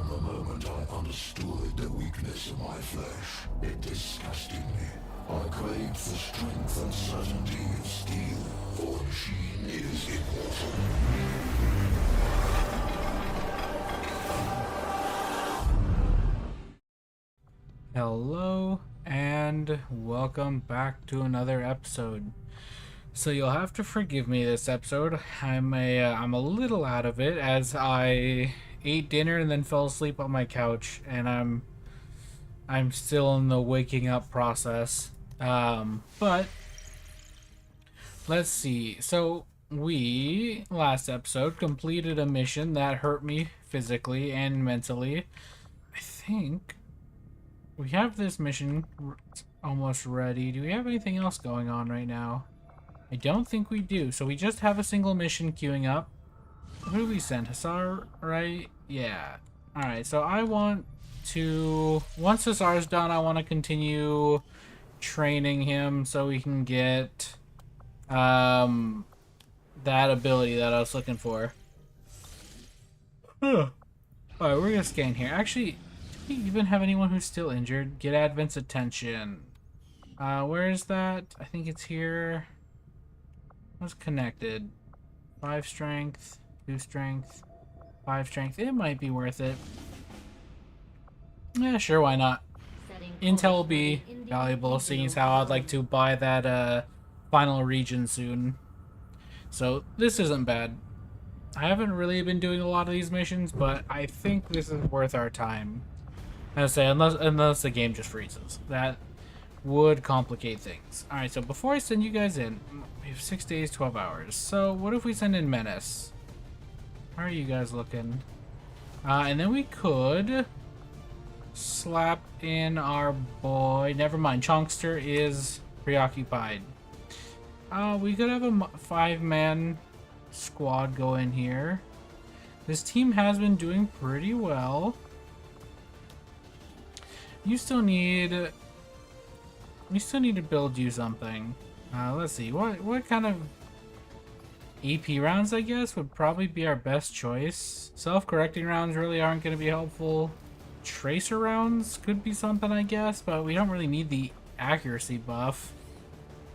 the moment I understood the weakness of my flesh, it disgusted me. I craved the strength and certainty of steel, for the machine is immortal. Hello and welcome back to another episode. So you'll have to forgive me this episode. I'm a little out of it as I ate dinner and then fell asleep on my couch, and I'm still in the waking up process. But let's see. So we last episode completed a mission that hurt me physically and mentally. I think we have this mission almost ready. Do we have anything else going on right now? I don't think we do. So we just have a single mission queuing up. Who do we send? Hussar, right? Yeah. Alright, so I want to... Once Hussar's done, I want to continue training him so we can get that ability that I was looking for. Alright, we're going to scan here. Actually, do we even have anyone who's still injured? Get Advent's attention. Where is that? I think it's here. What's connected? 5 strength, 2 strength, 5 strength. It might be worth it. Yeah, sure, why not? Intel will be valuable, seeing as how I'd like to buy that final region soon. So this isn't bad. I haven't really been doing a lot of these missions, but I think this is worth our time. As I say, unless the game just freezes. That would complicate things. Alright, so before I send you guys in, we have 6 days, 12 hours. So what if we send in Menace? How are you guys looking? And then we could slap in our boy. Never mind, Chonkster is preoccupied. We could have a 5-man squad go in here. This team has been doing pretty well. We still need to build you something. Let's see, what kind of AP rounds, I guess, would probably be our best choice. Self-correcting rounds really aren't going to be helpful. Tracer rounds could be something, I guess, but we don't really need the accuracy buff.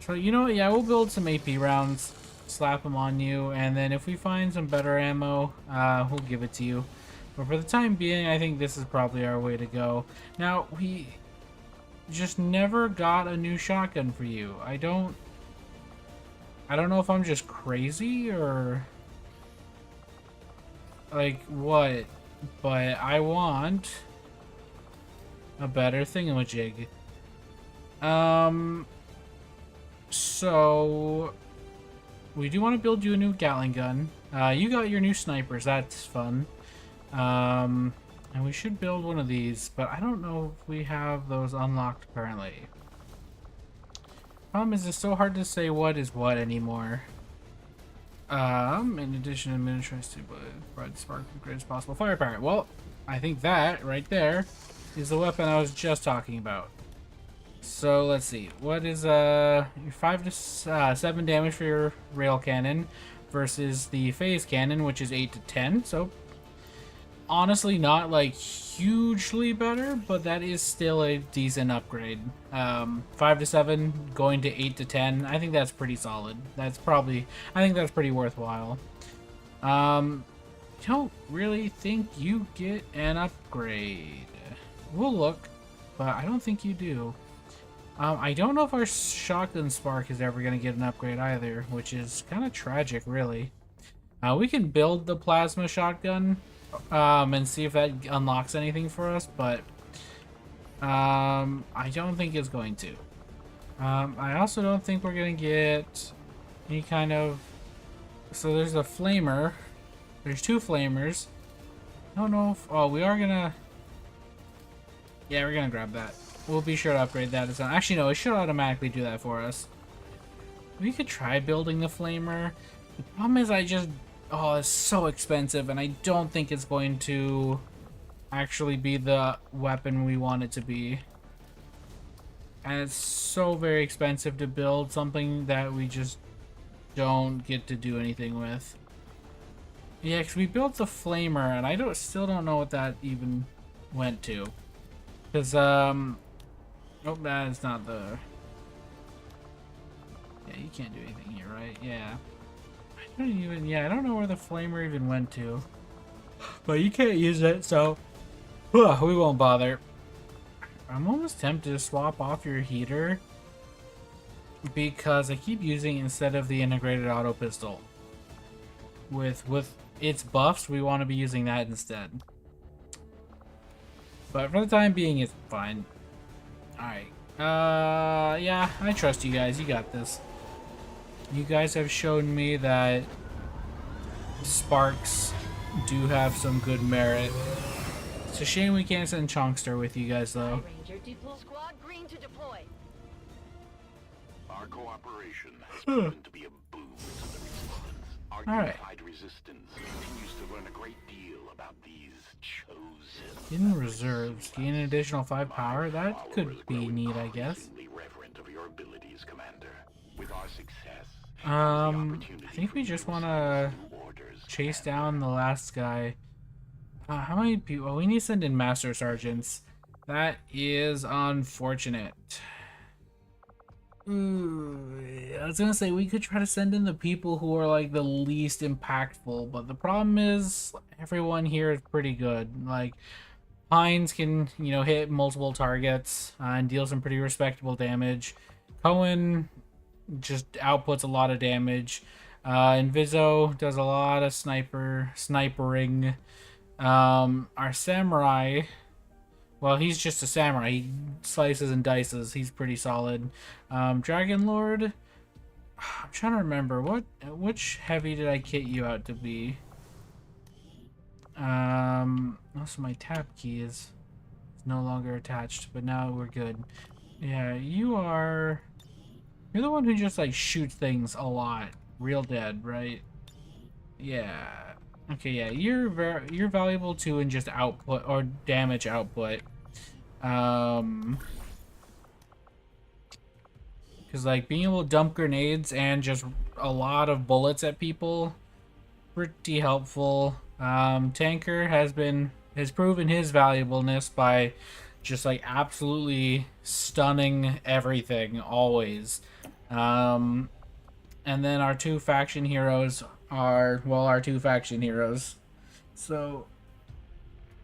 So, you know what, yeah, we'll build some AP rounds, slap them on you, and then if we find some better ammo, we'll give it to you. But for the time being, I think this is probably our way to go. Now, we just never got a new shotgun for you. I don't know if I'm just crazy or like what, but I want a better thingamajig. So we do want to build you a new Gatling gun. You got your new snipers, that's fun. And we should build one of these, but I don't know if we have those unlocked currently. Problem is, it's so hard to say what is what anymore. In addition, administration to provide the spark as great as possible firepower. Well, I think that right there is the weapon I was just talking about. So let's see, what is your 5 to 7 damage for your rail cannon versus the phase cannon, which is 8 to 10. So honestly, not like hugely better, but that is still a decent upgrade. 5 to 7 going to 8 to 10. I think that's pretty solid. I think that's pretty worthwhile. Don't really think you get an upgrade. We'll look, but I don't think you do. I don't know if our shotgun spark is ever going to get an upgrade either, which is kind of tragic, really. We can build the plasma shotgun and see if that unlocks anything for us, but I don't think it's going to. I also don't think we're going to get any kind of... So there's a flamer. There's 2 flamers. I don't know if... Oh, we are going to... Yeah, we're going to grab that. We'll be sure to upgrade that. Actually, no, it should automatically do that for us. We could try building the flamer. The problem is oh, it's so expensive, and I don't think it's going to actually be the weapon we want it to be. And it's so very expensive to build something that we just don't get to do anything with. Yeah, because we built the flamer, and I still don't know what that even went to. Because, oh, that is not the... Yeah, you can't do anything here, right? Yeah. I don't know where the flamer even went to. But you can't use it, so... we won't bother. I'm almost tempted to swap off your heater. Because I keep using it instead of the integrated auto pistol. With its buffs, we want to be using that instead. But for the time being, it's fine. Alright. Yeah, I trust you guys. You got this. You guys have shown me that sparks do have some good merit. It's a shame we can't send Chonkster with you guys, though. Squad green to deploy. Our cooperation has proven to be a boon to the resistance. Our unified resistance continues to learn a great deal about these chosen. In reserves, gain an additional 5 power. That could be neat, I guess. Reverent of your abilities, Commander. With our success, I think we just want to chase down the last guy. How many people? Well, we need to send in Master Sergeants. That is unfortunate. I was gonna say we could try to send in the people who are like the least impactful, but the problem is everyone here is pretty good. Like Hines can, you know, hit multiple targets and deal some pretty respectable damage. Cohen just outputs a lot of damage. Inviso does a lot of snipering. Our samurai, well, he's just a samurai. He slices and dices. He's pretty solid. Dragon Lord, I'm trying to remember which heavy did I kit you out to be? Also my tab key is no longer attached, but now we're good. Yeah, you're the one who just like shoots things a lot. Real dead, right? Yeah. Okay, yeah, you're valuable too in just output or damage output. Because like being able to dump grenades and just a lot of bullets at people, pretty helpful. Tanker has proven his valuableness by just like absolutely stunning everything always. And then our two faction heroes are, well, our two faction heroes. So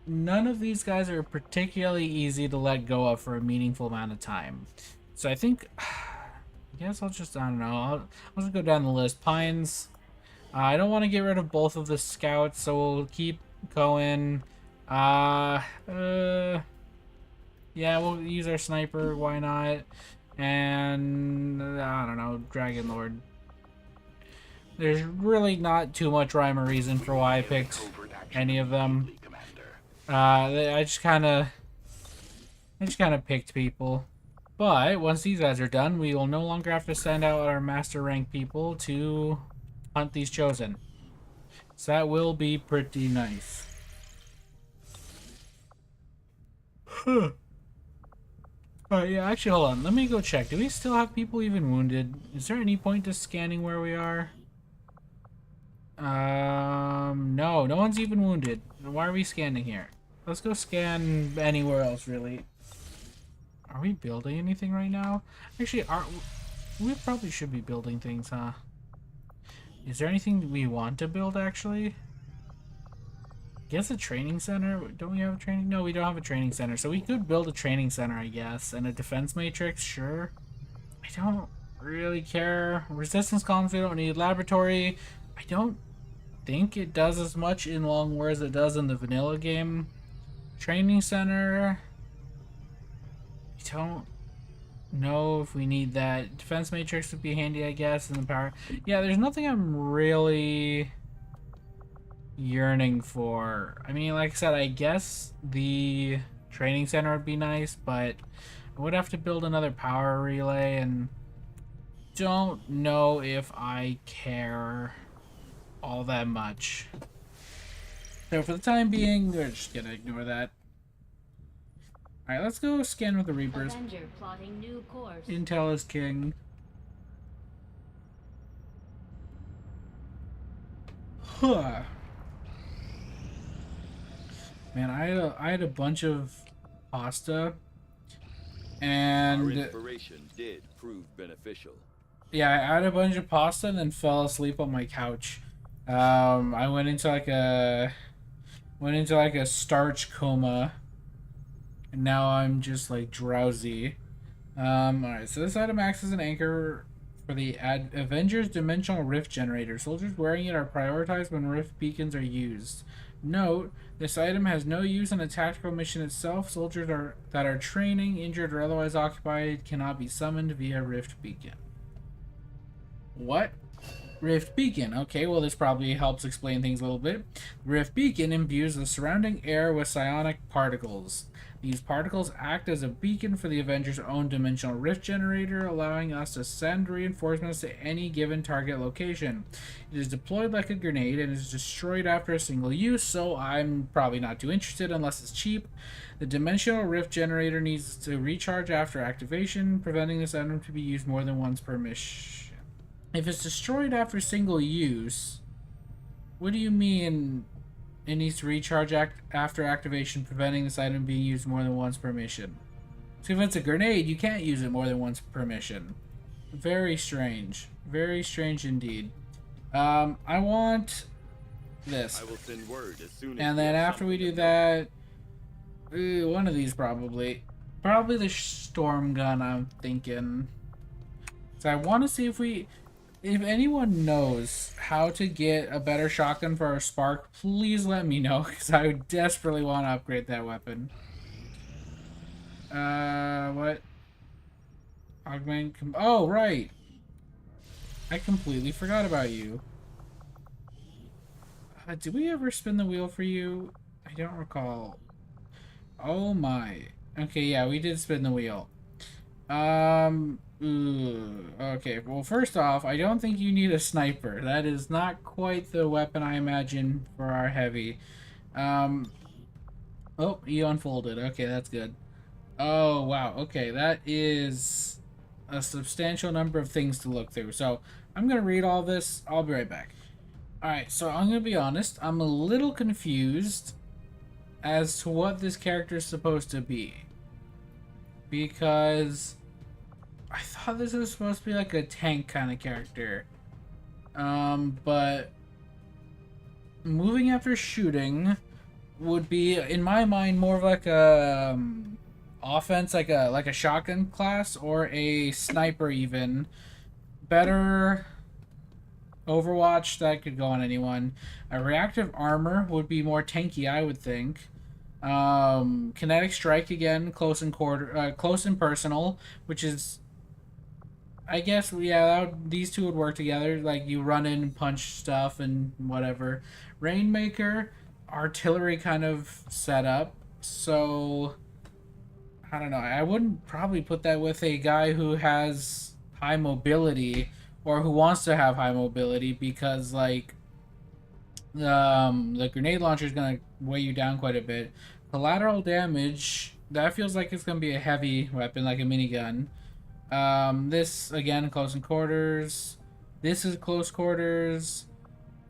none of these guys are particularly easy to let go of for a meaningful amount of time. So I think, I guess I'll just, I don't know, I'll just go down the list. Pines, I don't want to get rid of both of the scouts, so we'll keep going. Yeah, we'll use our sniper, why not? And I don't know, Dragon Lord. There's really not too much rhyme or reason for why I picked any of them. I just kind of picked people. But once these guys are done, we will no longer have to send out our master rank people to hunt these chosen. So that will be pretty nice. Alright, yeah, actually, hold on. Let me go check. Do we still have people even wounded? Is there any point to scanning where we are? No one's even wounded. Why are we scanning here? Let's go scan anywhere else, really. Are we building anything right now? Actually, we probably should be building things, huh? Is there anything we want to build, actually? Guess a training center? Don't we have a training? No, we don't have a training center. So we could build a training center, I guess. And a defense matrix, sure. I don't really care. Resistance columns, we don't need. Laboratory, I don't think it does as much in Long War as it does in the vanilla game. Training center, I don't know if we need that. Defense matrix would be handy, I guess, and the power. Yeah, there's nothing I'm really yearning for. I mean, like I said, I guess the training center would be nice, but I would have to build another power relay, and don't know if I care all that much. So for the time being, we're just gonna ignore that. Alright, let's go scan with the Reapers. Plotting new course. Intel is king. Huh. Man, I had a bunch of pasta, Our and inspiration did prove beneficial. yeah, I had a bunch of pasta and then fell asleep on my couch. I went into like a starch coma, and now I'm just like drowsy. Alright, so this item acts as an anchor for the Avengers Dimensional Rift Generator. Soldiers wearing it are prioritized when rift beacons are used. Note, this item has no use in a tactical mission itself. Soldiers that are training, injured, or otherwise occupied cannot be summoned via rift beacon. What? Rift Beacon. Okay, well this probably helps explain things a little bit. Rift Beacon imbues the surrounding air with psionic particles. These particles act as a beacon for the Avengers' own dimensional rift generator, allowing us to send reinforcements to any given target location. It is deployed like a grenade and is destroyed after a single use, so I'm probably not too interested unless it's cheap. The dimensional rift generator needs to recharge after activation, preventing this item to be used more than once per mission. If it's destroyed after single use, what do you mean it needs to recharge after activation, preventing this item being used more than once per mission? So if it's a grenade, you can't use it more than once per mission. Very strange. Very strange indeed. I want this. I will send word as soon as And then after we do that, one of these probably. Probably the storm gun, I'm thinking. So I want to see if anyone knows how to get a better shotgun for our Spark, please let me know, because I desperately want to upgrade that weapon. What? Augment... Oh, right! I completely forgot about you. Did we ever spin the wheel for you? I don't recall. Oh my. Okay, yeah, we did spin the wheel. Okay, well, first off, I don't think you need a sniper. That is not quite the weapon I imagine for our heavy. Oh, you unfolded. Okay, that's good. Oh, wow. Okay, that is a substantial number of things to look through. So, I'm going to read all this. I'll be right back. Alright, so I'm going to be honest. I'm a little confused as to what this character is supposed to be. Because I thought this was supposed to be like a tank kind of character. But moving after shooting would be, in my mind, more of like a offense, like a shotgun class or a sniper even. Better Overwatch, that could go on anyone. A reactive armor would be more tanky, I would think. Kinetic strike again, close and personal, which is, I guess, yeah, these two would work together. Like, you run in and punch stuff and whatever. Rainmaker, artillery kind of setup. So, I don't know. I wouldn't probably put that with a guy who has high mobility or who wants to have high mobility, because, like, the grenade launcher is going to weigh you down quite a bit. Collateral damage, that feels like it's going to be a heavy weapon, like a minigun. This, again, close quarters. This is close quarters.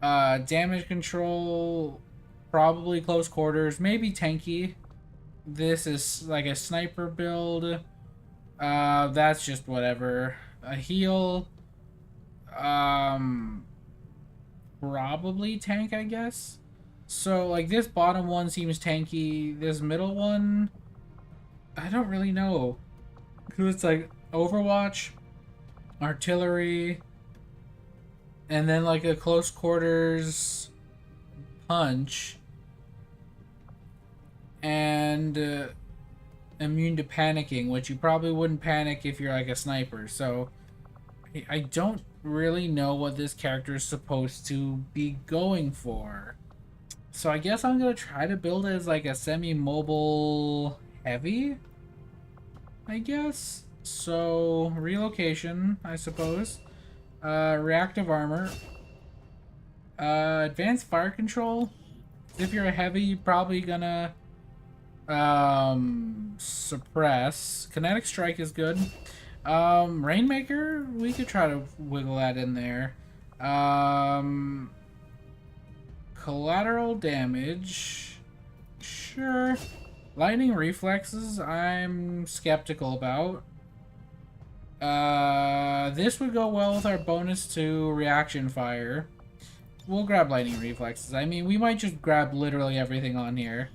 Damage control, probably close quarters, maybe tanky. This is like a sniper build. That's just whatever. A heal. Probably tank, I guess. So, like, this bottom one seems tanky. This middle one, I don't really know. Because it's like Overwatch, artillery, and then like a close quarters punch, and immune to panicking, which you probably wouldn't panic if you're like a sniper. So I don't really know what this character is supposed to be going for. So I guess I'm gonna try to build it as like a semi-mobile heavy, I guess. So relocation, I suppose. Reactive armor. Advanced fire control. If you're a heavy, you're probably gonna suppress. Kinetic strike is good. Rainmaker, we could try to wiggle that in there. Collateral damage, Sure. Lightning reflexes, I'm skeptical about. This would go well with our bonus to reaction fire. We'll grab lightning reflexes. I mean, we might just grab literally everything on here.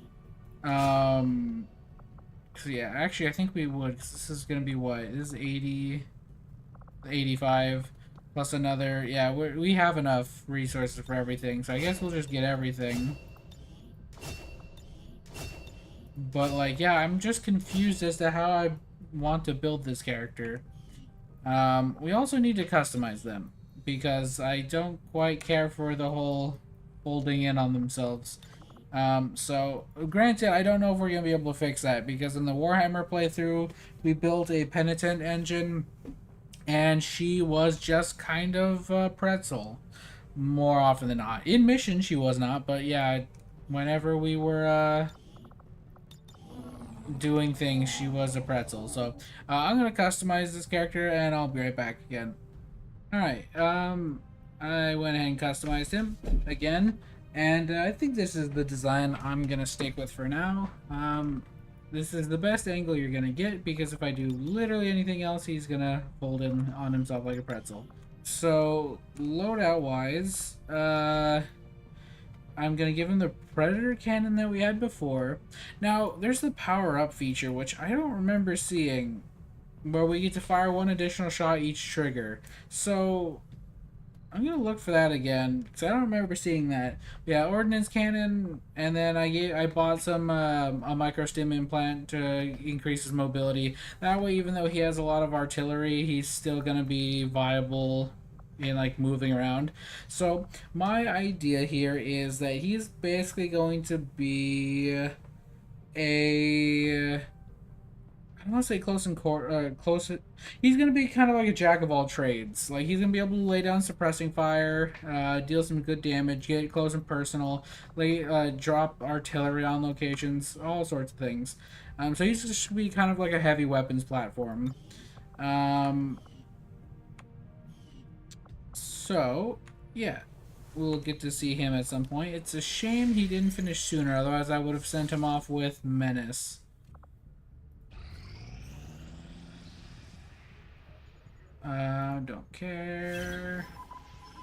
So yeah, actually, I think we would. 'Cause this is gonna be what? This is 80, 85, plus another. Yeah, we have enough resources for everything. So I guess we'll just get everything. But like, yeah, I'm just confused as to how I want to build this character. We also need to customize them because I don't quite care for the whole holding in on themselves. So granted, I don't know if we're gonna be able to fix that because in the Warhammer playthrough, we built a penitent engine, and she was just kind of a pretzel more often than not. In mission, she was not, but yeah, whenever we were doing things, she was a pretzel. So I'm gonna customize this character and I'll be right back again. Alright, I went ahead and customized him again, and I think this is the design I'm gonna stick with for now. This is the best angle you're gonna get because if I do literally anything else, he's gonna fold in on himself like a pretzel. So loadout wise, I'm going to give him the Predator Cannon that we had before. Now, there's the power-up feature, which I don't remember seeing, where we get to fire one additional shot each trigger. So, I'm going to look for that again, because I don't remember seeing that. Yeah, Ordnance Cannon, and then I bought some a micro-stim implant to increase his mobility. That way, even though he has a lot of artillery, he's still going to be viable in like moving around. So my idea here is that he's basically going to be a, I don't want to say close he's going to be kind of like a jack of all trades. Like he's going to be able to lay down suppressing fire, deal some good damage, get close and personal, drop artillery on locations, all sorts of things. So he's just be kind of like a heavy weapons platform. So, yeah, we'll get to see him at some point. It's a shame he didn't finish sooner, otherwise I would have sent him off with Menace. Don't care.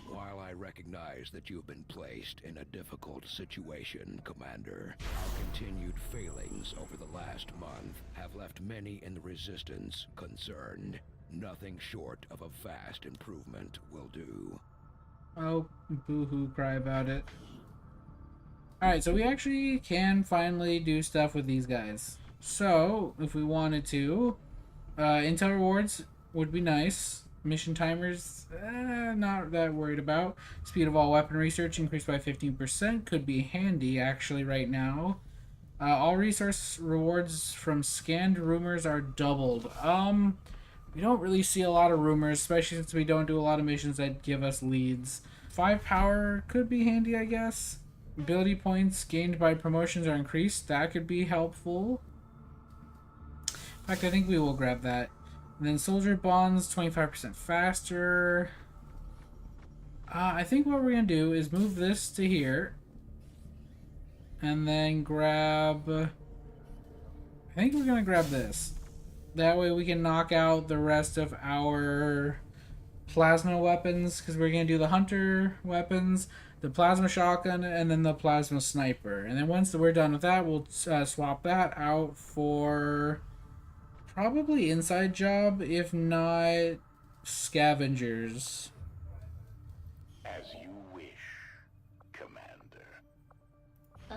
While I recognize that you've been placed in a difficult situation, Commander, our continued failings over the last month have left many in the Resistance concerned. Nothing short of a vast improvement will do. Oh, boo-hoo, cry about it. Alright, so we actually can finally do stuff with these guys. So, if we wanted to, intel rewards would be nice. Mission timers, not that worried about. Speed of all weapon research increased by 15%. Could be handy, actually, right now. All resource rewards from scanned rumors are doubled. We don't really see a lot of rumors, especially since we don't do a lot of missions that give us leads. 5 power could be handy, I guess. Ability points gained by promotions are increased. That could be helpful. In fact, I think we will grab that. And then soldier bonds, 25% faster. I think what we're going to do is move this to here. And then grab... I think we're going to grab this. That way we can knock out the rest of our plasma weapons, because we're going to do the hunter weapons, the plasma shotgun, and then the plasma sniper. And then once we're done with that, we'll swap that out for probably inside job, if not scavengers. As you wish, Commander.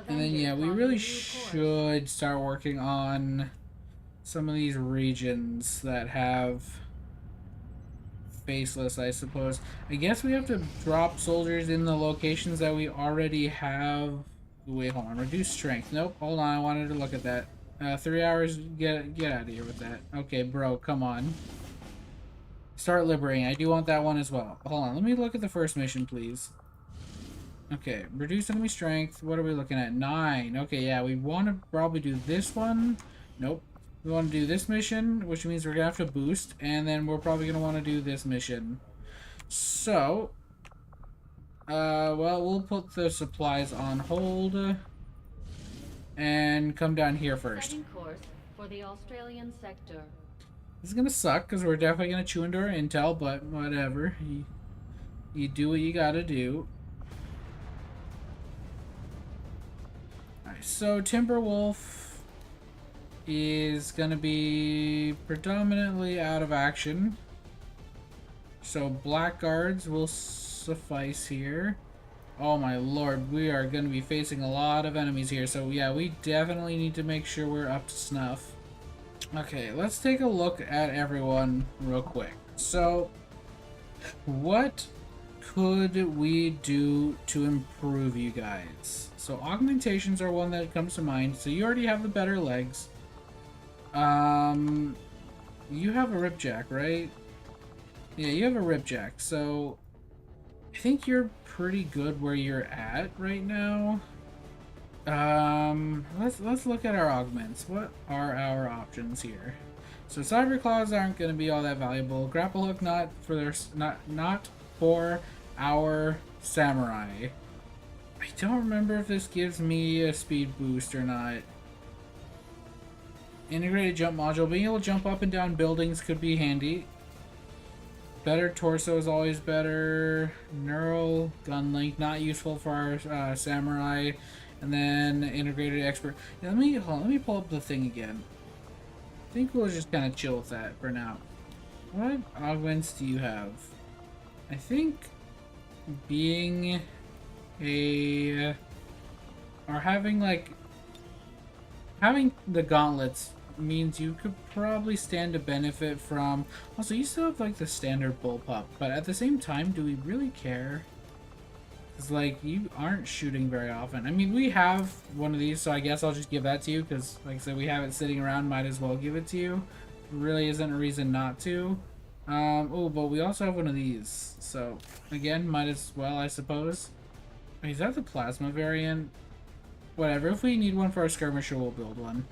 And then, yeah, we really should start working on some of these regions that have faceless, I suppose. I guess we have to drop soldiers in the locations that we already have. Wait, hold on. Reduce strength. Nope, hold on. I wanted to look at that. 3 hours. Get out of here with that. Okay, bro, come on. Start liberating. I do want that one as well. Hold on. Let me look at the first mission, please. Okay, reduce enemy strength. What are we looking at? 9. Okay, yeah, we want to probably do this one. Nope. We want to do this mission, which means we're going to have to boost, and then we're probably going to want to do this mission. So, well, we'll put the supplies on hold. and come down here first. Setting course for the Australian sector. This is gonna suck because we're definitely gonna chew into our intel, but whatever. You do what you gotta do. Alright, so Timberwolf is gonna be predominantly out of action. So blackguards will suffice here. Oh my lord, we are gonna be facing a lot of enemies here, so yeah, we definitely need to make sure we're up to snuff. Okay, let's take a look at everyone real quick. So, what could we do to improve you guys? So, augmentations are one that comes to mind. So, you already have the better legs. You have a ripjack, right? Yeah, you have a ripjack. So, I think you're pretty good where you're at right now. Let's look at our augments. What are our options here? So cyber claws aren't going to be all that valuable. Grapple hook not for our samurai. I don't remember if this gives me a speed boost or not. Integrated jump module, being able to jump up and down buildings could be handy. Better torso is always better. Neural gun link not useful for our samurai. And then integrated expert. Yeah, let me pull up the thing again. I think we'll just kind of chill with that for now. What augments do you have? I think being a or having the gauntlets means you could probably stand to benefit from. Also, you still have like the standard bullpup, but at the same time, do we really care? It's like, you aren't shooting very often. I mean, we have one of these, so I guess I'll just give that to you, because, like I said, we have it sitting around, might as well give it to you. Really isn't a reason not to. Oh, but we also have one of these, so, again, might as well, I suppose. Wait, is that the plasma variant? Whatever, if we need one for our skirmisher, we'll build one.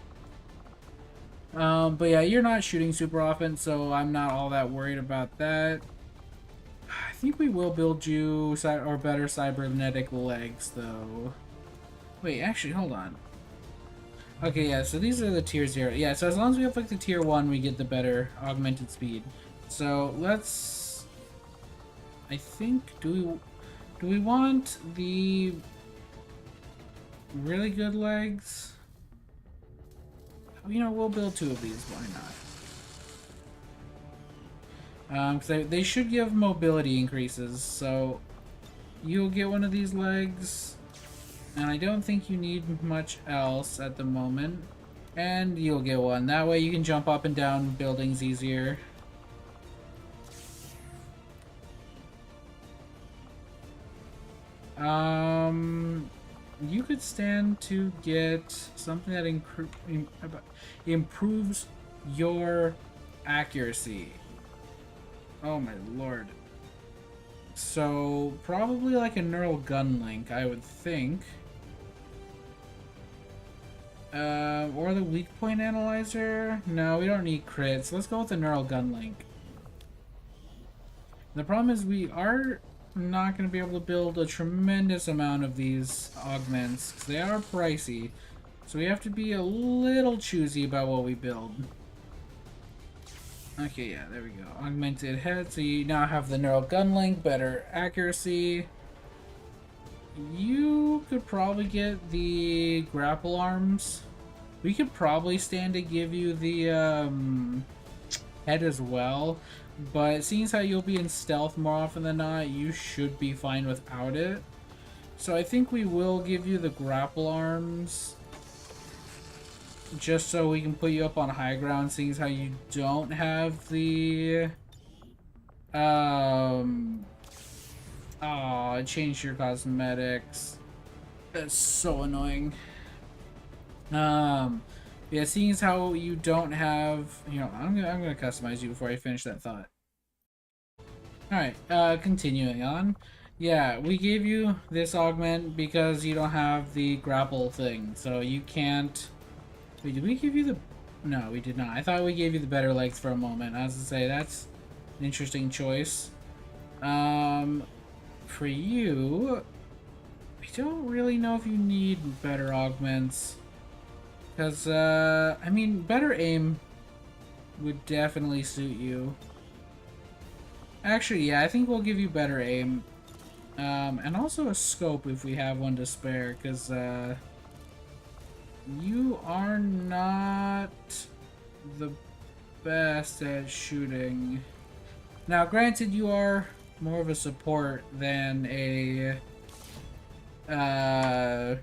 But yeah, you're not shooting super often, so I'm not all that worried about that. I think we will build you or better cybernetic legs, though. Wait, actually, hold on. Okay, yeah, so these are the tier 0. Yeah, so as long as we have like the tier 1, we get the better augmented speed. So let's... I think, do we want the really good legs? You know, we'll build 2 of these, why not? Because they should give mobility increases, so you'll get one of these legs, and I don't think you need much else at the moment, and you'll get one. That way you can jump up and down buildings easier. You could stand to get something that improves your accuracy. Oh my lord. So, probably like a neural gun link, I would think. Or the weak point analyzer? No, we don't need crits. Let's go with the neural gun link. The problem is we are not going to be able to build a tremendous amount of these augments, because they are pricey. So we have to be a little choosy about what we build. Okay, yeah, there we go. Augmented head, so you now have the neural gun link, better accuracy. You could probably get the grapple arms. We could probably stand to give you the head as well, but seeing as how you'll be in stealth more often than not, you should be fine without it. So I think we will give you the grapple arms, just so we can put you up on high ground, seeing as how you don't have the oh, it changed your cosmetics. That's so annoying. Yeah, seeing as how you don't have, you know, I'm gonna customize you before I finish that thought. Alright, continuing on. Yeah, we gave you this augment because you don't have the grapple thing, so you can't... Wait, did we give you the... No, we did not. I thought we gave you the better legs for a moment. I was gonna say, that's an interesting choice. For you... I don't really know if you need better augments. Because, I mean, better aim would definitely suit you. Actually, yeah, I think we'll give you better aim. And also a scope if we have one to spare, because, you are not the best at shooting. Now, granted, you are more of a support than a,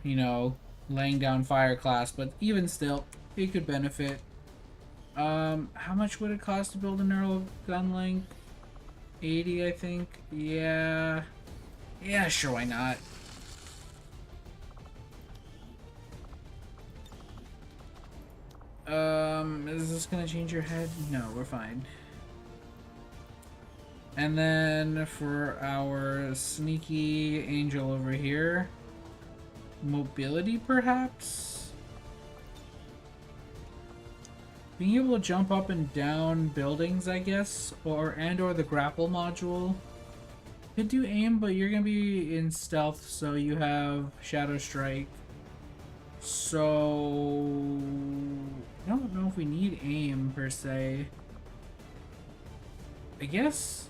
you know, laying down fire class, but even still, it could benefit. How much would it cost to build a neural gun link? 80, I think. Yeah. Yeah, sure, why not? Is this gonna change your head? No, we're fine. And then for our sneaky angel over here, mobility perhaps? Being able to jump up and down buildings, I guess, or the grapple module. Could do aim, but you're gonna be in stealth, so you have Shadow Strike. So I don't know if we need aim per se. I guess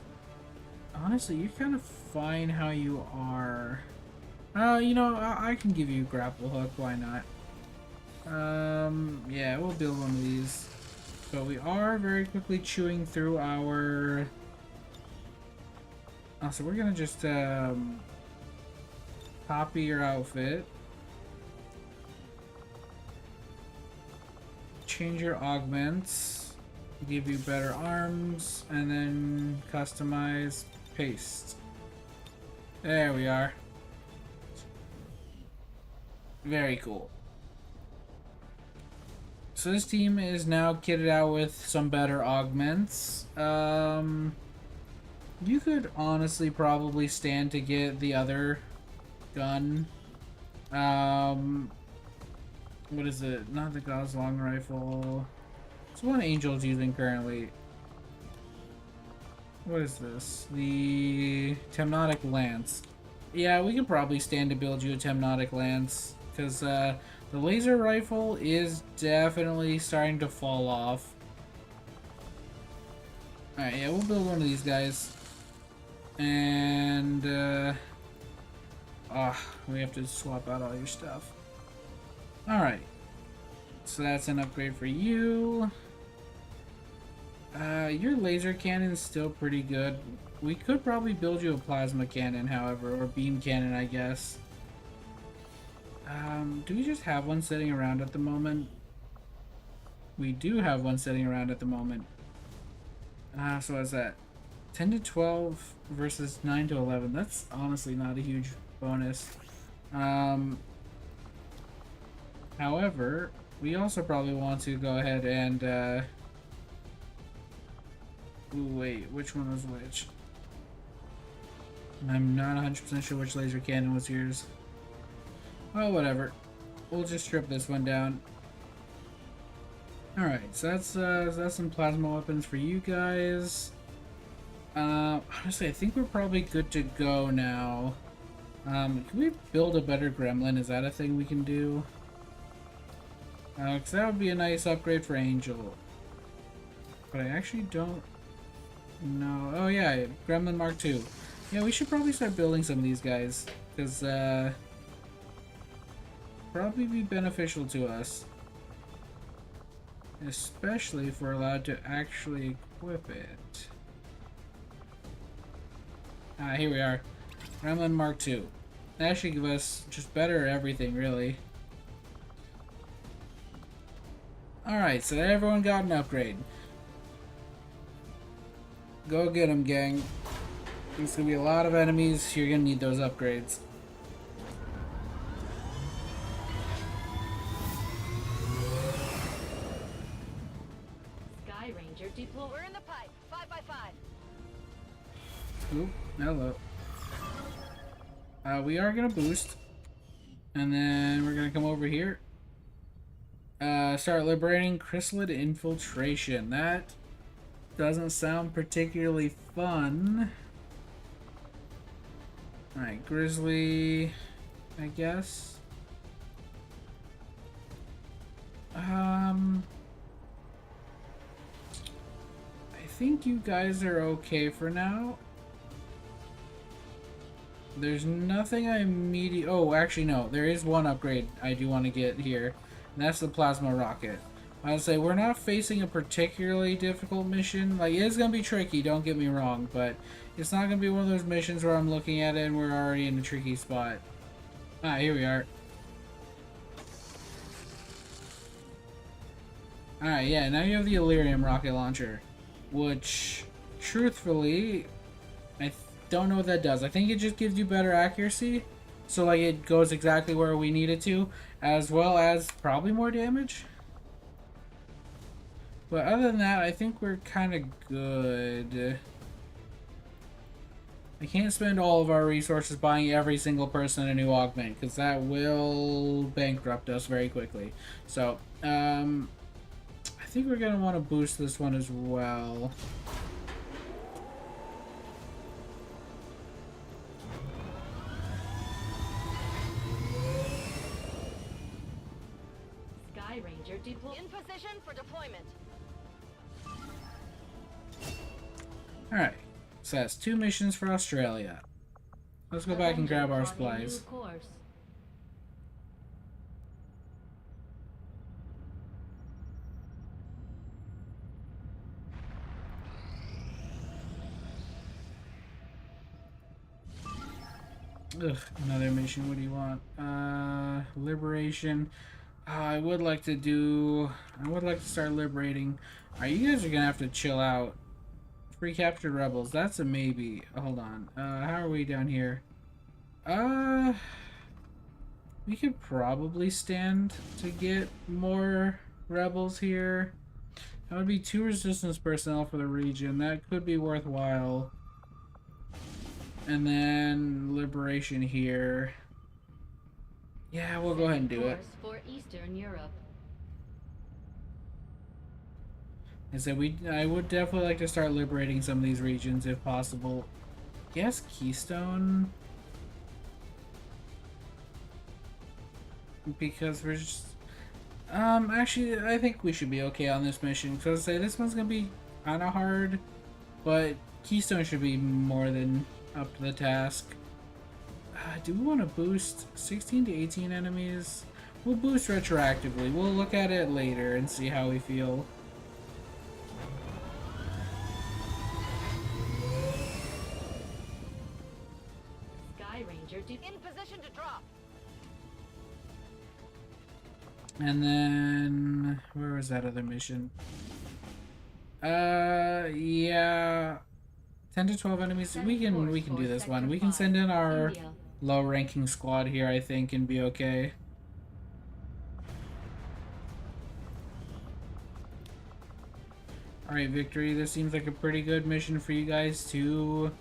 honestly, you're kind of fine how you are. You know, I can give you grapple hook. Why not? Yeah, we'll build one of these. But we are very quickly chewing through our. Oh, so we're gonna just copy your outfit, change your augments, give you better arms, and then customize, paste. There we are. Very cool. So this team is now kitted out with some better augments. You could honestly probably stand to get the other gun. What is it? Not the Gauss long rifle. It's one Angel's using currently. What is this? The Temnotic Lance. Yeah, we could probably stand to build you a Temnotic Lance, because the laser rifle is definitely starting to fall off. Alright, yeah, we'll build one of these guys. And, we have to swap out all your stuff. Alright. So that's an upgrade for you. Your laser cannon is still pretty good. We could probably build you a plasma cannon, however, or beam cannon, I guess. Do we just have one sitting around at the moment? We do have one sitting around at the moment. So what's that? 10 to 12 versus 9 to 11. That's honestly not a huge bonus. However, we also probably want to go ahead and, ooh, wait, which one was which? I'm not 100% sure which laser cannon was yours. Oh, whatever. We'll just strip this one down. Alright, so that's some plasma weapons for you guys. Honestly, I think we're probably good to go now. Can we build a better gremlin? Is that a thing we can do? Because that would be a nice upgrade for Angel. But I actually don't know. Oh yeah, Gremlin Mark II. Yeah, we should probably start building some of these guys. Because, probably be beneficial to us. Especially if we're allowed to actually equip it. Here we are. Gremlin Mark II. That should give us just better everything, really. Alright, so everyone got an upgrade. Go get them, gang. There's gonna be a lot of enemies. You're gonna need those upgrades. Sky Ranger deploy. We're in the pipe. 5x5. Oop, hello. We are gonna boost. And then we're gonna come over here. Start liberating chrysalid infiltration. That doesn't sound particularly fun. Alright, Grizzly, I guess. I think you guys are okay for now. There's nothing I immediately... Oh, actually, no. There is one upgrade I do want to get here. And that's the plasma rocket. I'd say we're not facing a particularly difficult mission. Like, it is going to be tricky, don't get me wrong. But it's not going to be one of those missions where I'm looking at it and we're already in a tricky spot. Ah, here we are. Alright, yeah, now you have the Illyrium rocket launcher. Which, truthfully, I don't know what that does. I think it just gives you better accuracy. So, like, it goes exactly where we need it to. As well as probably more damage. But other than that, I think we're kind of good. I can't spend all of our resources buying every single person a new augment, because that will bankrupt us very quickly. So, I think we're going to want to boost this one as well. Sky Ranger deploy. In position for deployment. Alright, so that's 2 missions for Australia. Let's go back and grab our supplies. Ugh, another mission. What do you want? Liberation. I would like to start liberating. Alright, you guys are gonna have to chill out. Free captured rebels. That's a maybe. Hold on. How are we down here? We could probably stand to get more rebels here. That would be 2 resistance personnel for the region. That could be worthwhile. And then liberation here. Yeah, we'll go ahead and do it. For Eastern Europe. I would definitely like to start liberating some of these regions if possible. Yes, Keystone. Because we're just... actually, I think we should be okay on this mission. Because I say this one's gonna be kind of hard. But Keystone should be more than up to the task. Do we want to boost 16 to 18 enemies? We'll boost retroactively. We'll look at it later and see how we feel. Sky Ranger In position to drop. And then where was that other mission? Yeah, 10 to 12 enemies. We can do this one. We can send in our low-ranking squad here, I think, and be okay. Alright, Victory. This seems like a pretty good mission for you guys to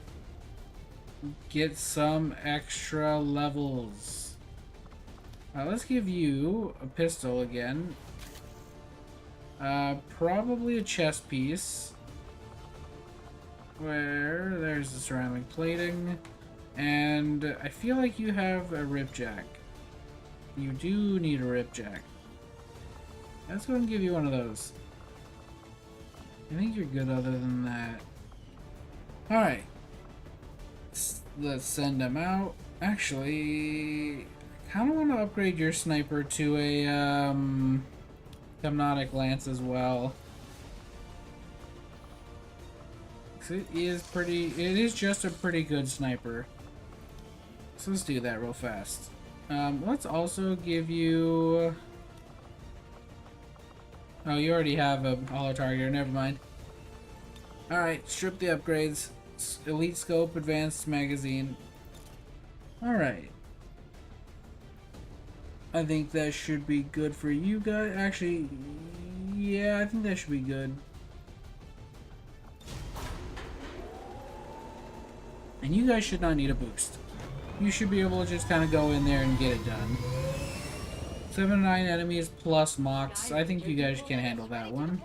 get some extra levels. Let's give you a pistol again. Probably a chest piece. Where there's the ceramic plating. And I feel like you have a ripjack. You do need a ripjack. Let's go and give you one of those. I think you're good other than that. Alright. Let's send them out. Actually, I kind of want to upgrade your sniper to a hypnotic lance as well. It is just a pretty good sniper. So let's do that real fast. Let's also give you... Oh, you already have a hollow targeter, never mind. Alright, strip the upgrades. Elite scope, advanced magazine. Alright. I think that should be good for you guys. Actually, yeah, I think that should be good. And you guys should not need a boost. You should be able to just kind of go in there and get it done. 7 to 9 enemies plus mocks. I think you guys can handle that one.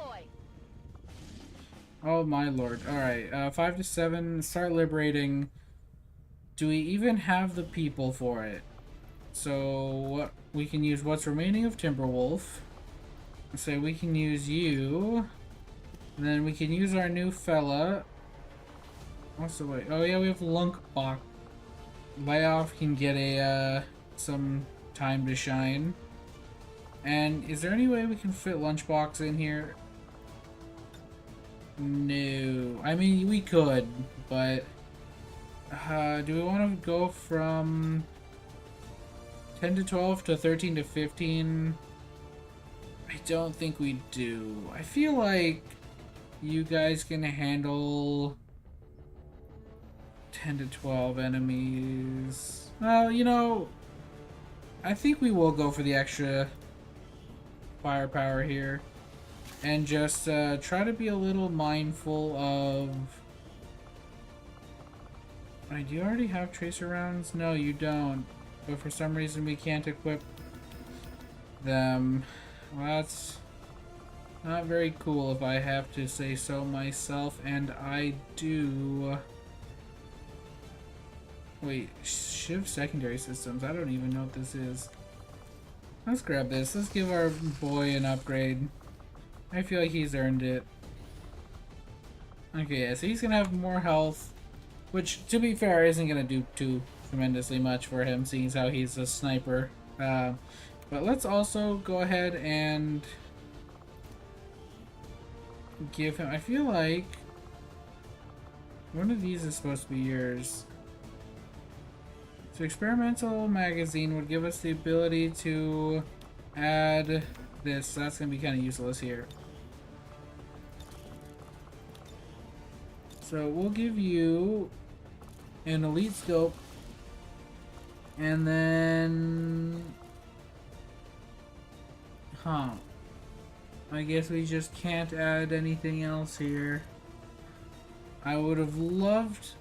Oh my lord. Alright, 5 to 7. Start liberating. Do we even have the people for it? So, we can use what's remaining of Timberwolf. So we can use you. And then we can use our new fella. What's the way? Oh yeah, we have Lunkbach. Layoff can get a some time to shine. And is there any way we can fit Lunchbox in here? No. I mean, we could, but do we want to go from 10 to 12 to 13 to 15? I don't think we do. I feel like you guys can handle 10 to 12 enemies. Well, you know, I think we will go for the extra firepower here. And just try to be a little mindful of... do you already have tracer rounds? No, you don't. But for some reason we can't equip them. Well, that's not very cool if I have to say so myself. And I do... Wait, Shiv secondary systems. I don't even know what this is. Let's grab this. Let's give our boy an upgrade. I feel like he's earned it. Okay, yeah, so he's gonna have more health, which, to be fair, isn't gonna do too tremendously much for him, seeing as how he's a sniper. But let's also go ahead and give him... I feel like one of these is supposed to be yours. So experimental magazine would give us the ability to add this. So that's gonna be kind of useless here. So we'll give you an elite scope, and then, I guess we just can't add anything else here. I would have loved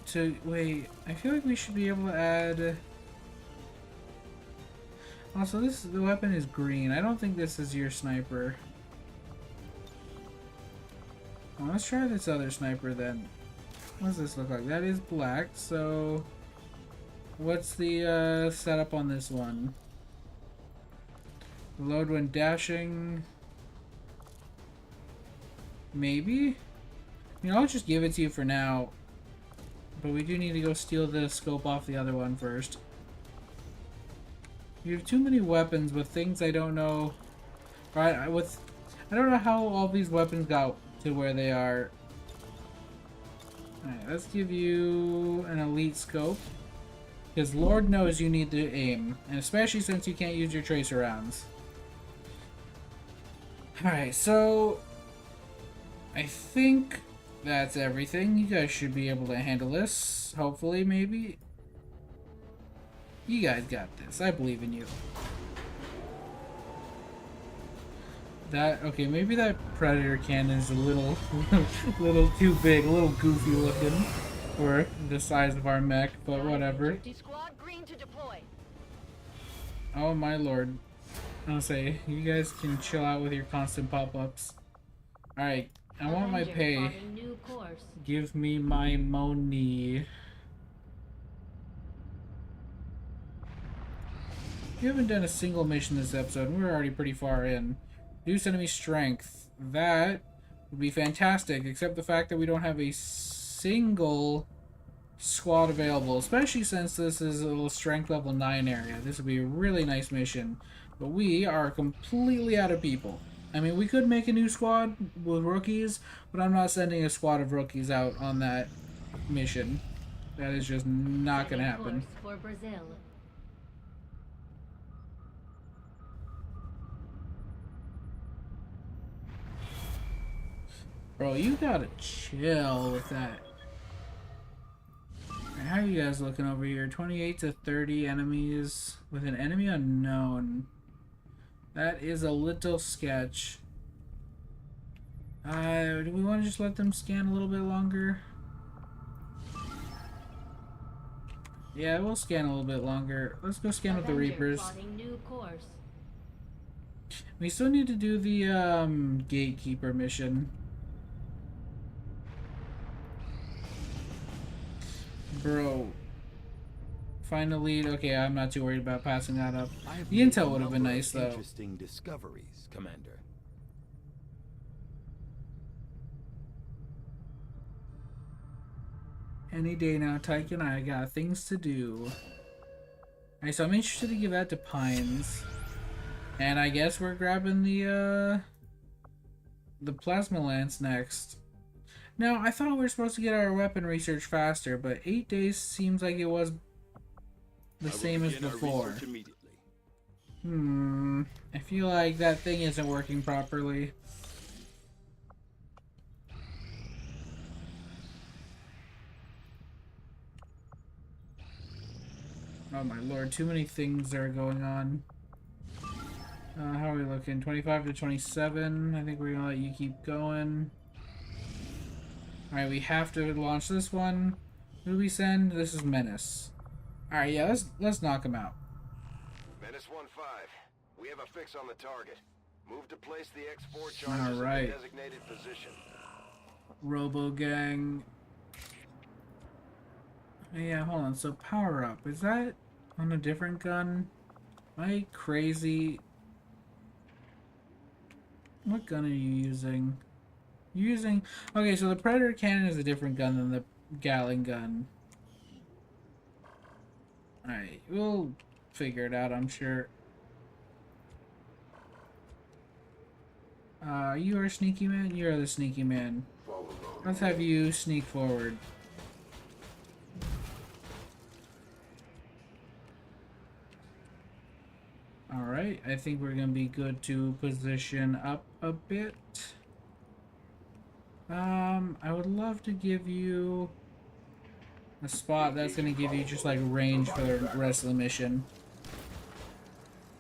to, wait, I feel like we should be able to add, also the weapon is green. I don't think this is your sniper. Well, let's try this other sniper then. What does this look like? That is black, so what's the setup on this one? Load when dashing. Maybe? I'll just give it to you for now. But we do need to go steal the scope off the other one first. You have too many weapons with things I don't know. Right, I don't know how all these weapons got to where they are. Alright, let's give you an elite scope. Because Lord knows you need to aim. And especially since you can't use your tracer rounds. Alright, so I think that's everything. You guys should be able to handle this. Hopefully, maybe. You guys got this. I believe in you. Okay, maybe that predator cannon is a little too big, a little goofy looking for the size of our mech, but whatever. Squad green to deploy. Oh my lord. I'll say, you guys can chill out with your constant pop-ups. Alright, I want my pay. Give me my money. We haven't done a single mission this episode, and we're already pretty far in. Reduce enemy strength. That would be fantastic, except the fact that we don't have a single squad available, especially since this is a little strength level 9 area. This would be a really nice mission, but we are completely out of people. I mean, we could make a new squad with rookies, but I'm not sending a squad of rookies out on that mission. That is just not going to happen. For Brazil. Bro, you gotta chill with that. How are you guys looking over here? 28 to 30 enemies with an enemy unknown. That is a little sketch. Do we want to just let them scan a little bit longer? Yeah, we'll scan a little bit longer. Let's go scan with the Reapers. We still need to do the Gatekeeper mission. Bro. Find a lead. Okay, I'm not too worried about passing that up. The intel would have been nice, though. Interesting discoveries, Commander. Any day now, Tyken. I got things to do. Alright, so I'm interested to give that to Pines. And I guess we're grabbing the plasma lance next. Now, I thought we were supposed to get our weapon research faster, but 8 days seems like it was the same as before. I feel like that thing isn't working properly. Oh my lord, too many things are going on. How are we looking? 25 to 27. I think we're gonna let you keep going. Alright, we have to launch this one. Who do we send? This is Menace. Alright, yeah, let's knock him out. Menace 1-5. We have a fix on the target. Move to place the X4 charges in Alright. the designated position. Robo Gang. Yeah, hold on. So power up. Is that on a different gun? Am I crazy? What gun are you using? You're using... Okay, so the Predator Cannon is a different gun than the Gatling gun. Alright, we'll figure it out, I'm sure. You are a sneaky man? You're the sneaky man. Let's have you sneak forward. Alright, I think we're gonna be good to position up a bit. I would love to give you a spot that's gonna give you just like range for the rest of the mission.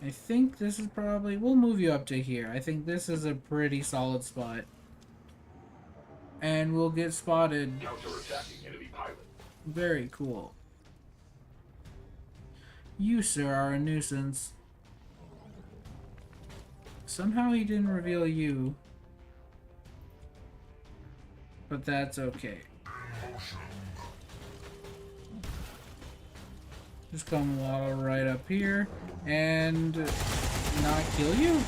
I think this is probably... We'll move you up to here. I think this is a pretty solid spot. And we'll get spotted. Very cool. You, sir, are a nuisance. Somehow he didn't reveal you. But that's okay. Just come waddle right up here and not kill you?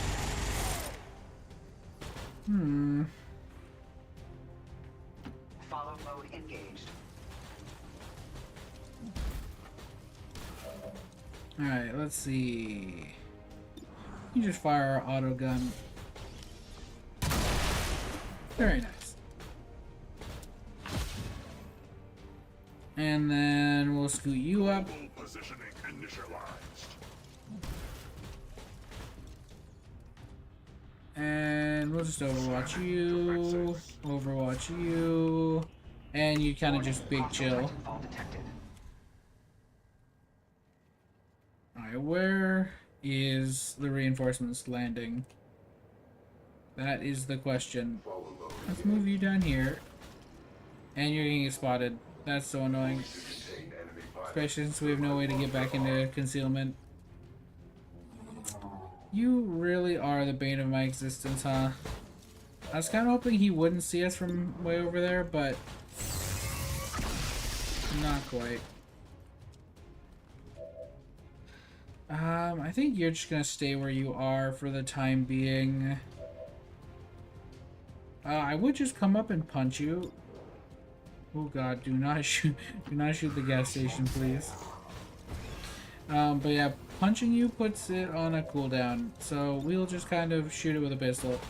Follow mode engaged. Alright, let's see. You just fire our auto gun. Very nice. And then we'll scoot you up. Positioning initialized. And we'll just overwatch you. Overwatch you. And you kind of just big chill. Alright, where is the reinforcements landing? That is the question. Let's move you down here. And you're gonna get spotted. That's so annoying. Especially since we have no way to get back into concealment. You really are the bane of my existence, huh? I was kind of hoping he wouldn't see us from way over there, but not quite. I think you're just gonna stay where you are for the time being. I would just come up and punch you. Oh god, do not shoot the gas station, please. But yeah, punching you puts it on a cooldown, so we'll just kind of shoot it with a pistol.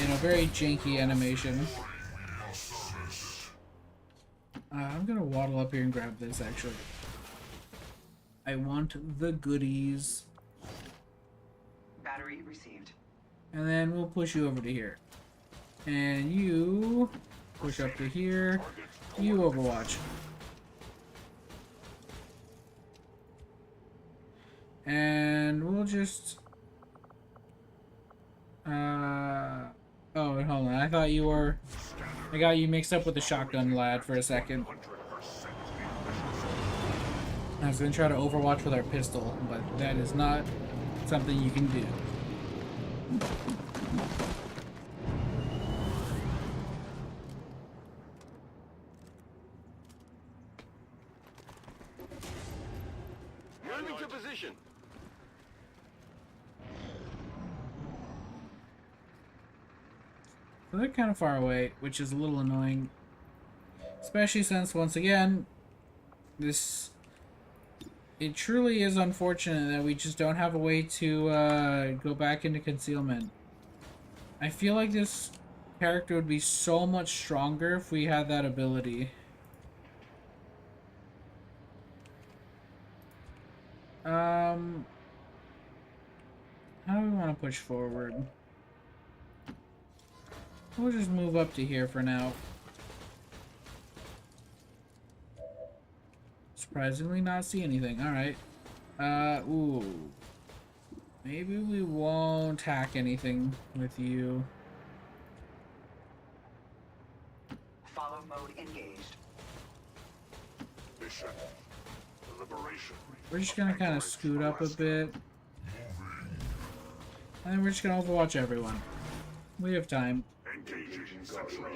You know, very janky animation. I'm gonna waddle up here and grab this, actually. I want the goodies. Battery received. And then we'll push you over to here. And you push up to here. You overwatch. And we'll just... Oh, hold on. I thought you were... I got you mixed up with the shotgun lad for a second. I was gonna try to overwatch with our pistol, but that is not something you can do. Moving to position. So they're kind of far away, which is a little annoying. Especially since, once again, it truly is unfortunate that we just don't have a way to go back into concealment. I feel like this character would be so much stronger if we had that ability. How do we want to push forward? We'll just move up to here for now. Surprisingly not see anything. Alright. Ooh. Maybe we won't hack anything with you. Follow mode engaged. Mission. Deliberation. We're just gonna kind of scoot up a bit. And then we're just gonna overwatch everyone. We have time. Engaging central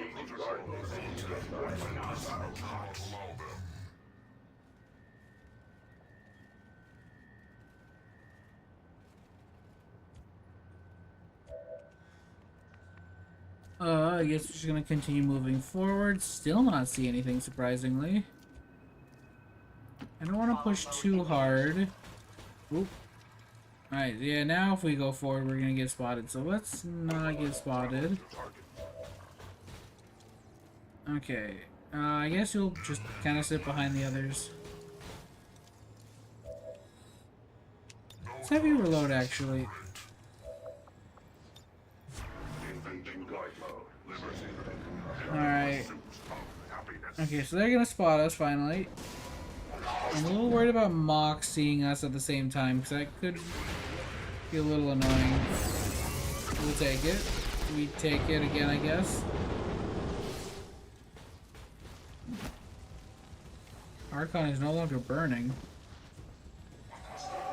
I guess we're just gonna continue moving forward. Still not see anything, surprisingly. I don't want to push too hard. Oop. Alright, yeah, now if we go forward, we're gonna get spotted. So let's not get spotted. Okay. I guess you'll just kind of sit behind the others. Let's have you reload, actually. Alright. Okay, so they're gonna spot us finally. I'm a little worried about Mock seeing us at the same time, because that could be a little annoying. We'll take it. We take it again, I guess. Archon is no longer burning.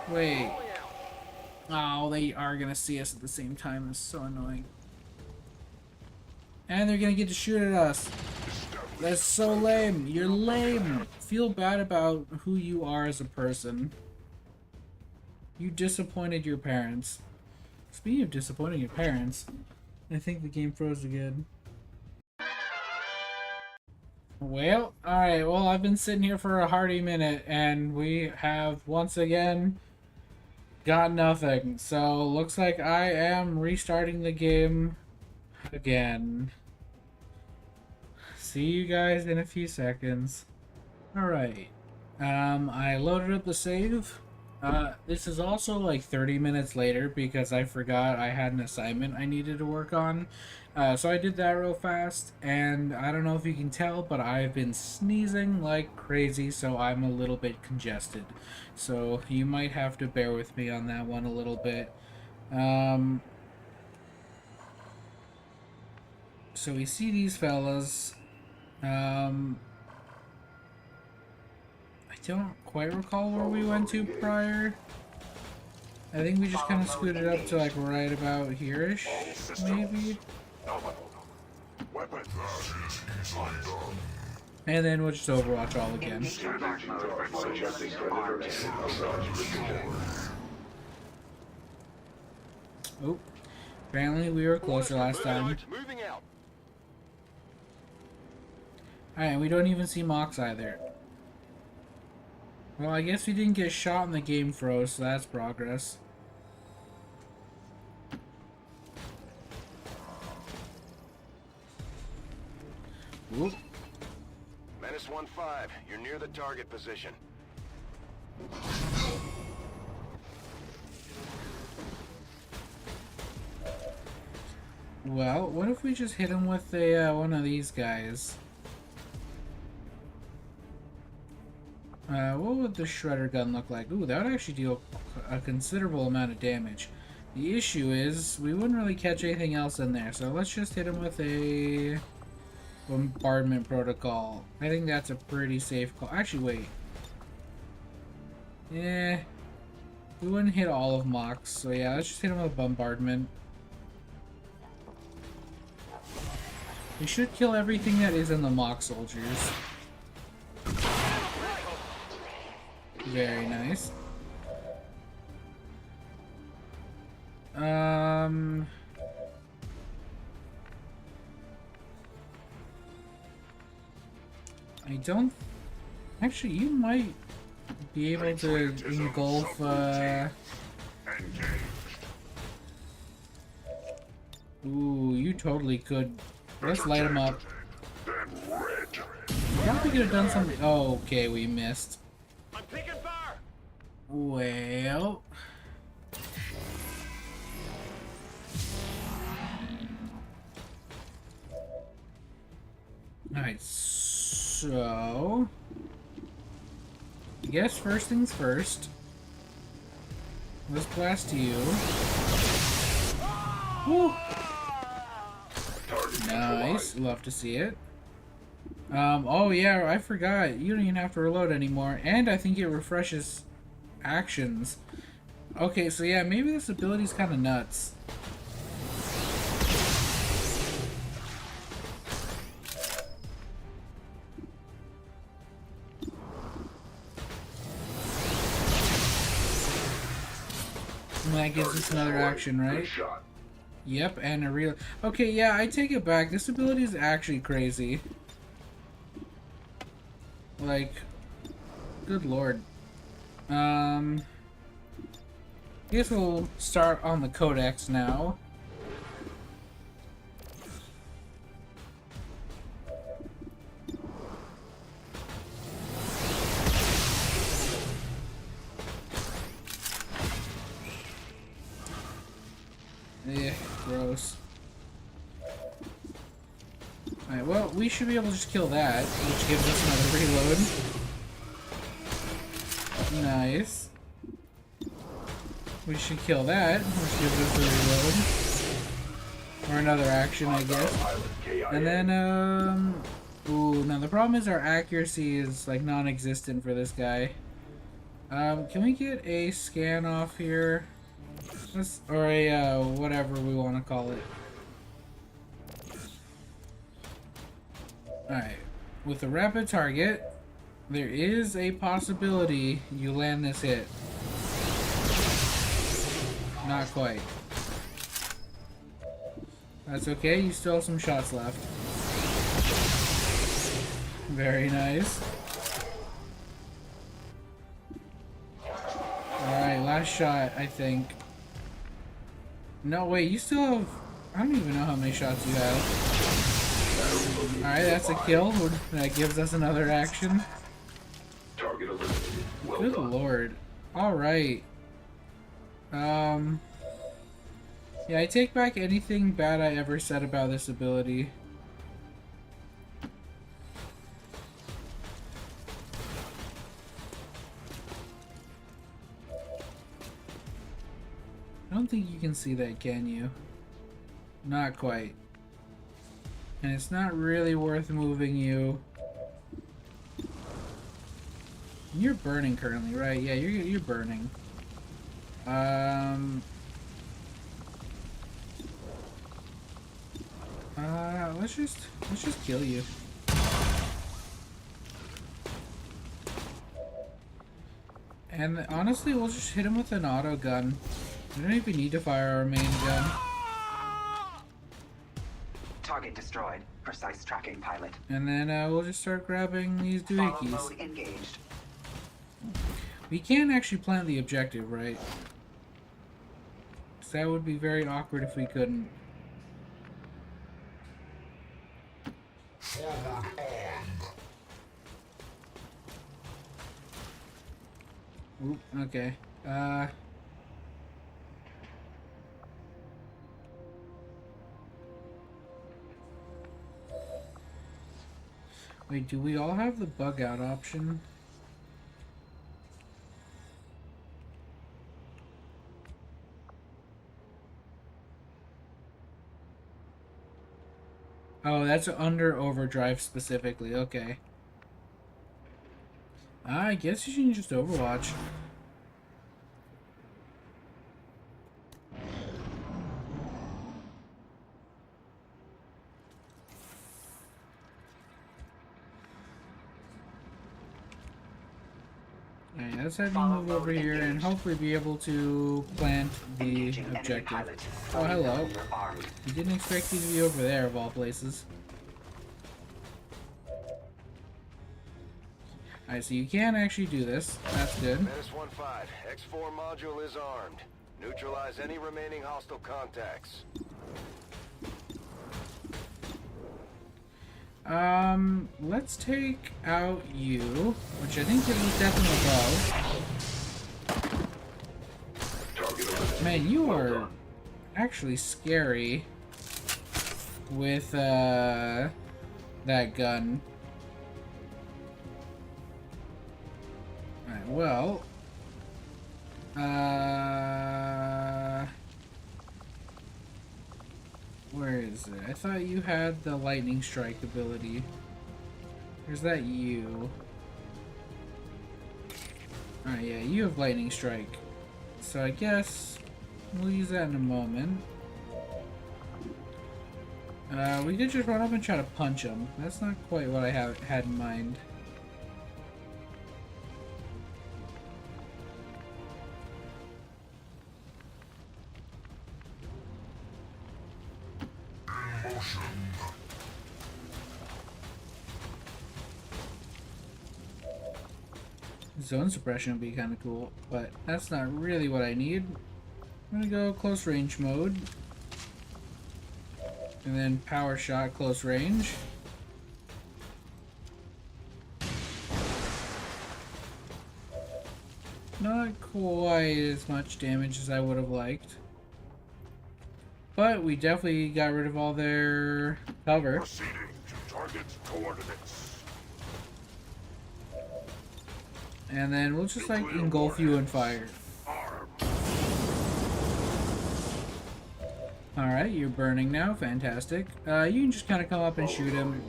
Wait. Oh, they are gonna see us at the same time. That's so annoying. And they're gonna get to shoot at us. That's so lame. You're lame. Feel bad about who you are as a person. You disappointed your parents. Speaking of disappointing your parents, I think the game froze again. Well, alright, well, I've been sitting here for a hearty minute, and we have, once again, got nothing. So, looks like I am restarting the game again. See you guys in a few seconds. Alright, I loaded up the save. This is also like 30 minutes later because I forgot I had an assignment I needed to work on. So I did that real fast, and I don't know if you can tell, but I've been sneezing like crazy, so I'm a little bit congested. So you might have to bear with me on that one a little bit. So we see these fellas. I don't quite recall where we went to prior. I think we just kind of scooted up to like right about here-ish, maybe. And then we'll just overwatch all again. Oh, apparently we were closer last time. Alright, we don't even see Mox either. Well, I guess we didn't get shot and the game froze, so that's progress. Oop. Menace 1-5, you're near the target position. Well, what if we just hit him with a one of these guys? What would the shredder gun look like? Ooh, that would actually deal a considerable amount of damage. The issue is, we wouldn't really catch anything else in there, so let's just hit him with a bombardment protocol. I think that's a pretty safe call. Actually, wait. Yeah. We wouldn't hit all of Mox, so yeah, let's just hit him with bombardment. We should kill everything that is in the Mox soldiers. Very nice. I don't... Actually, you might be able to engulf, Ooh, you totally could. Let's light him up. Probably could have done something... Oh, okay, we missed. I'm picking fire! Well... Alright, so... I guess first things first. Let's blast you. Woo! Nice, love to see it. Oh yeah, I forgot. You don't even have to reload anymore. And I think it refreshes actions. Okay, so yeah, maybe this ability's kind of nuts. And that gives us another action, right? Yep, and a real... Okay, yeah, I take it back. This ability is actually crazy. Like, good lord. I guess we'll start on the codex now. Gross. Alright, well, we should be able to just kill that, which gives us another reload. Nice. We should kill that, which gives us a reload. Or another action, I guess. And then, ooh, now the problem is our accuracy is, like, non-existent for this guy. Can we get a scan off here? Or a, whatever we want to call it. Alright. With a rapid target, there is a possibility you land this hit. Not quite. That's okay, you still have some shots left. Very nice. Alright, last shot, I think. No, wait, you still have... I don't even know how many shots you have. Alright, that's a kill. That gives us another action. Good lord. Alright. Yeah, I take back anything bad I ever said about this ability. I don't think you can see that, can you? Not quite. And it's not really worth moving you. You're burning currently, right? Yeah, you're burning. Let's just kill you. And honestly, we'll just hit him with an auto gun. We don't even need to fire our main gun. Target destroyed. Precise tracking pilot. And then we'll just start grabbing these doohickeys. Follow mode engaged. We can actually plant the objective, right? So that would be very awkward if we couldn't. Oop, okay. Wait, do we all have the bug out option? Oh, that's under overdrive specifically, okay. I guess you can just Overwatch. Alright, let's head and move over here and hopefully be able to plant the objective. Oh, hello. You didn't expect you to be over there, of all places. Alright, so you can actually do this. That's good. Menace 1-5, X4 module is armed. Neutralize any remaining hostile contacts. Let's take out you, which I think is definitely above. Man, you are actually scary with, that gun. Alright, well, where is it? I thought you had the lightning strike ability. Where's that you? Alright, yeah, you have lightning strike. So I guess we'll use that in a moment. We could just run up and try to punch him. That's not quite what I had in mind. Zone suppression would be kind of cool, but that's not really what I need. I'm gonna go close range mode. And then power shot close range. Not quite as much damage as I would have liked. But we definitely got rid of all their cover. Proceeding to target coordinates. And then we'll just like engulf you in fire. Alright, you're burning now. Fantastic. You can just kind of come up and shoot him.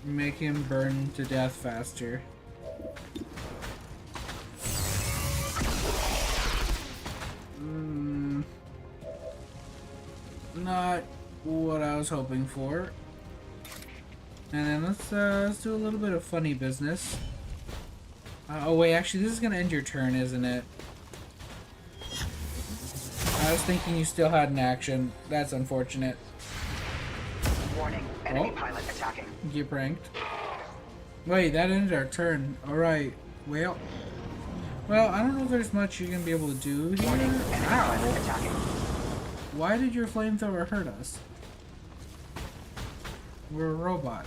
Make him burn to death faster. Not what I was hoping for. And then let's do a little bit of funny business. Oh wait, actually this is gonna end your turn, isn't it? I was thinking you still had an action. That's unfortunate. Warning, enemy pilot attacking. Get pranked. Wait, that ended our turn. Alright. Well, I don't know if there's much you're gonna be able to do here. Warning, enemy pilot Ow. attacking. Why did your flamethrower hurt us? We're a robot.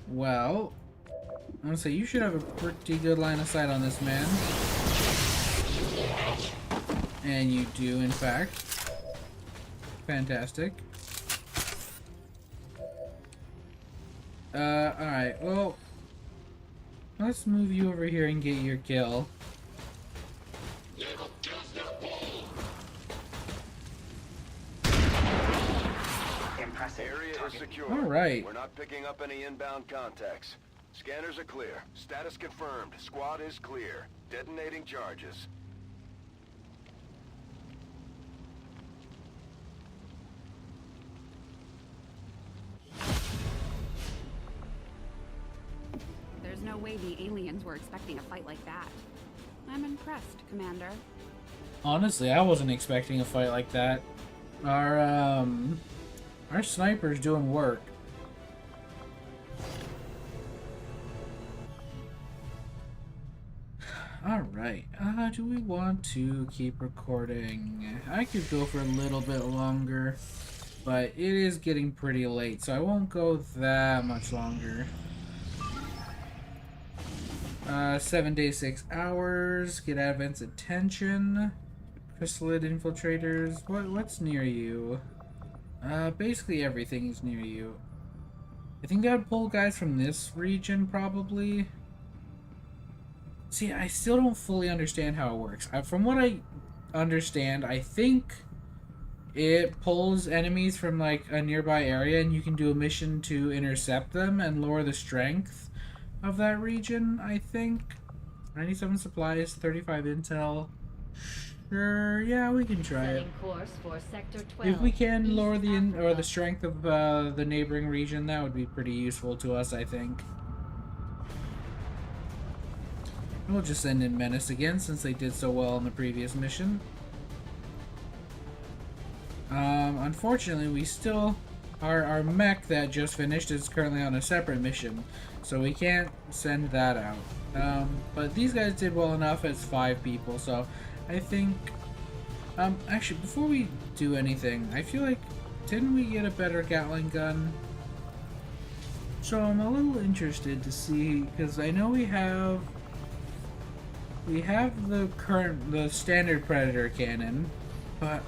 Well, I'm gonna say you should have a pretty good line of sight on this man. And you do, in fact. Fantastic. Alright, well, let's move you over here and get your kill. Impressive. Area is secure. All right. We're not picking up any inbound contacts. Scanners are clear. Status confirmed. Squad is clear. Detonating charges. There's no way the aliens were expecting a fight like that. I'm impressed, Commander. Honestly, I wasn't expecting a fight like that. Our sniper's doing work. Alright, do we want to keep recording? I could go for a little bit longer, but it is getting pretty late, so I won't go that much longer. 7 days, 6 hours, get Advent's attention. Chrysalid infiltrators, what's near you? Basically everything is near you. I think I'd pull guys from this region, probably. See, I still don't fully understand how it works. From what I understand, I think it pulls enemies from like a nearby area and you can do a mission to intercept them and lower the strength of that region, I think. 97 supplies, 35 intel. Sure, yeah, we can try it. Setting course for Sector 12. If we can East lower the Africa. strength of the neighboring region, that would be pretty useful to us, I think. We'll just send in Menace again, since they did so well in the previous mission. Unfortunately, we still our mech that just finished is currently on a separate mission, so we can't send that out. But these guys did well enough as 5 people, so I think... actually, before we do anything, I feel like, didn't we get a better Gatling gun? So I'm a little interested to see, because I know we have the standard Predator cannon, but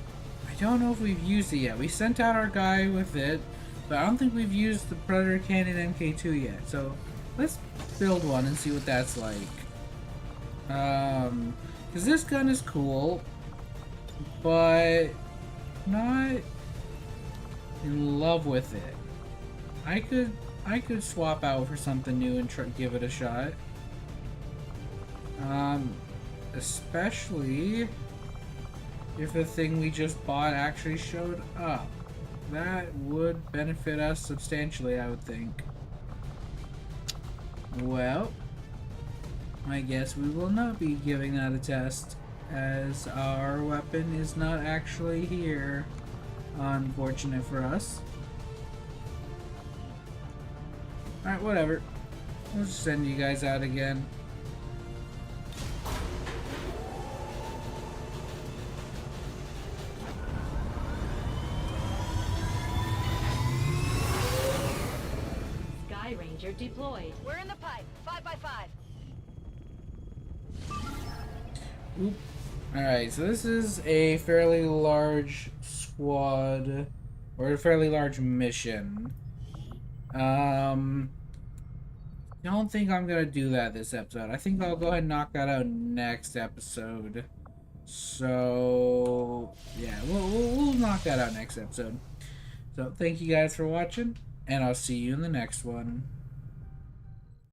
I don't know if we've used it yet. We sent out our guy with it, but I don't think we've used the Predator cannon MK2 yet. So let's build one and see what that's like. Because this gun is cool, but not in love with it. I could swap out for something new and give it a shot. Especially if the thing we just bought actually showed up. That would benefit us substantially, I would think. Well, I guess we will not be giving that a test, as our weapon is not actually here. Unfortunate for us. Alright, whatever. We'll just send you guys out again. Sky Ranger deployed. We're in the pipe. 5 by 5. Oop. Alright, so this is a fairly large squad, or a fairly large mission. I don't think I'm gonna do that this episode. I think I'll go ahead and knock that out next episode. So yeah, we'll knock that out next episode. So thank you guys for watching, and I'll see you in the next one.